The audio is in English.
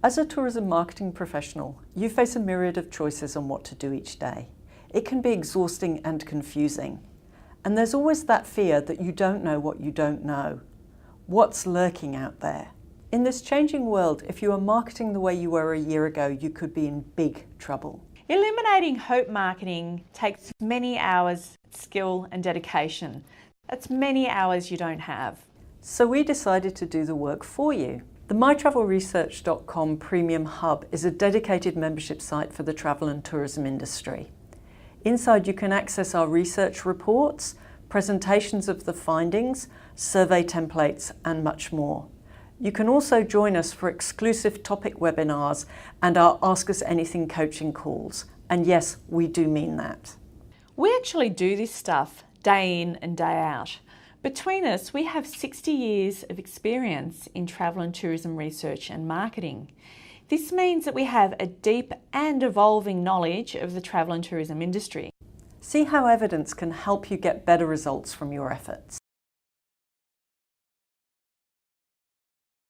As a tourism marketing professional, you face a myriad of choices on what to do each day. It can be exhausting and confusing. And there's always that fear that you don't know what you don't know. What's lurking out there? In this changing world, if you are marketing the way you were a year ago, you could be in big trouble. Illuminating hope marketing takes many hours, skill and dedication. That's many hours you don't have. So we decided to do the work for you. The MyTravelResearch.com Premium Hub is a dedicated membership site for the travel and tourism industry. Inside you can access our research reports, presentations of the findings, survey templates and much more. You can also join us for exclusive topic webinars and our Ask Us Anything coaching calls. And yes, we do mean that. We actually do this stuff day in and day out. Between us, we have 60 years of experience in travel and tourism research and marketing. This means that we have a deep and evolving knowledge of the travel and tourism industry. See how evidence can help you get better results from your efforts.